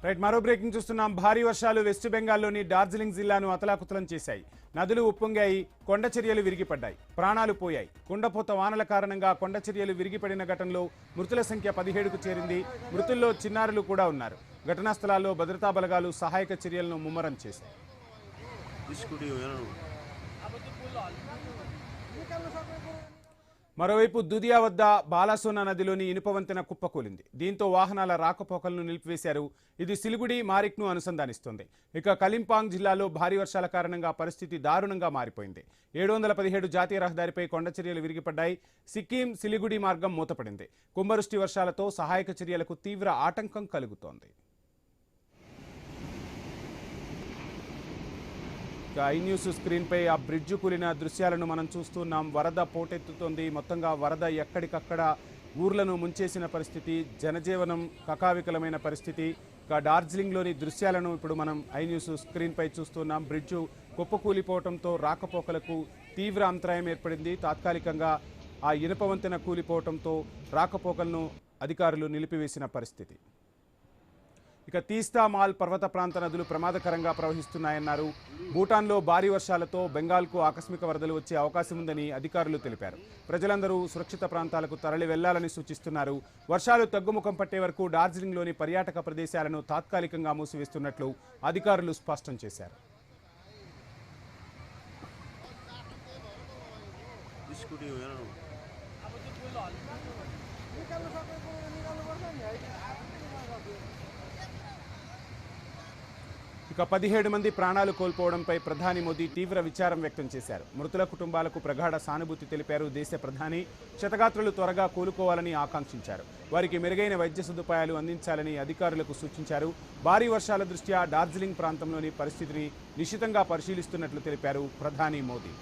Right, మరో breaking చూస్తున్నాం. భారీ వర్షాలు వెస్ట్ బెంగాల్లోని డార్జిలింగ్ జిల్లాను అతలాకుతలం చేశాయి. నదులు ఉప్పొంగాయి, కొండ చర్యలు విరిగిపడ్డాయి, ప్రాణాలు పోయాయి. కుండపోత వానల కారణంగా కొండ చర్యలు విరిగిపడిన ఘటనలో మృతుల సంఖ్య 17కు చేరింది. మృతుల్లో చిన్నారులు కూడా ఉన్నారు. ఘటనా స్థలాల్లో భద్రతా బలగాలు సహాయక చర్యలను ముమ్మరం చేశాయి. మరోవైపు దుదియా వద్ద బాలాసోనా నదిలోని ఇనుప వంతెన కుప్పకూలింది. దీంతో వాహనాల రాకపోకలను నిలిపివేశారు. ఇది సిలిగుడి, మారిక్ను అనుసంధానిస్తోంది. ఇక కలింపాంగ్ జిల్లాలో భారీ వర్షాల కారణంగా పరిస్థితి దారుణంగా మారిపోయింది. 717 జాతీయ రహదారిపై కొండ చర్యలు విరిగిపడ్డాయి. సిక్కిం సిలిగుడి మార్గం మూతపడింది. కుంభవృష్టి వర్షాలతో సహాయక చర్యలకు తీవ్ర ఆటంకం కలుగుతోంది. ఐ న్యూస్ స్క్రీన్ పై ఆ బ్రిడ్జ్ కూలిన దృశ్యాలను మనం చూస్తున్నాం. వరద పోటెత్తుతోంది. మొత్తంగా వరద ఎక్కడికక్కడ ఊర్లను ముంచేసిన పరిస్థితి, జనజీవనం కకావికలమైన పరిస్థితి. డార్జిలింగ్లోని దృశ్యాలను ఇప్పుడు మనం ఐ న్యూస్ స్క్రీన్ పై చూస్తున్నాం. బ్రిడ్జు కుప్పకూలిపోవడంతో రాకపోకలకు తీవ్ర అంతరాయం ఏర్పడింది. తాత్కాలికంగా ఆ ఇనుప వంతెన కూలిపోవడంతో రాకపోకలను అధికారులు నిలిపివేసిన పరిస్థితి. ఇక తీస్తా మాల్ పర్వత ప్రాంత నదులు ప్రమాదకరంగా ప్రవహిస్తున్నాయన్నారు. భూటాన్లో భారీ వర్షాలతో బెంగాల్కు ఆకస్మిక వరదలు వచ్చే అవకాశం ఉందని అధికారులు తెలిపారు. ప్రజలందరూ సురక్షిత ప్రాంతాలకు తరలి వెళ్లాలని సూచిస్తున్నారు. వర్షాలు తగ్గుముఖం పట్టే వరకు డార్జిలింగ్లోని పర్యాటక ప్రదేశాలను తాత్కాలికంగా మూసివేస్తున్నట్లు అధికారులు స్పష్టం చేశారు. ఇక 17 మంది ప్రాణాలు కోల్పోవడంపై ప్రధాని మోదీ తీవ్ర విచారం వ్యక్తం చేశారు. మృతుల కుటుంబాలకు ప్రగాఢ సానుభూతి తెలిపారు. దేశ ప్రధాని క్షతగాత్రులు త్వరగా కోలుకోవాలని ఆకాంక్షించారు. వారికి మెరుగైన వైద్య సదుపాయాలు అందించాలని అధికారులకు సూచించారు. భారీ వర్షాల దృష్ట్యా డార్జిలింగ్ ప్రాంతంలోని పరిస్థితిని నిశితంగా పరిశీలిస్తున్నట్లు తెలిపారు ప్రధాని మోదీ.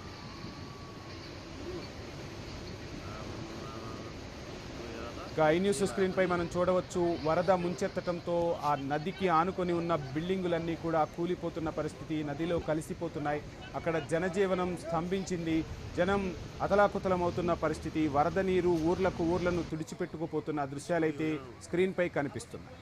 ఐ న్యూస్ స్క్రీన్ పై మనం చూడవచ్చు, వరద ముంచెత్తడంతో ఆ నదికి ఆనుకొని ఉన్న బిల్డింగులన్నీ కూడా కూలిపోతున్న పరిస్థితి, నదిలో కలిసిపోతున్నాయి. అక్కడ జనజీవనం స్తంభించింది. జనం అతలాకుతలమవుతున్న పరిస్థితి. వరద నీరు ఊర్లను తుడిచిపెట్టుకుపోతున్న దృశ్యాలైతే స్క్రీన్ పై కనిపిస్తున్నాయి.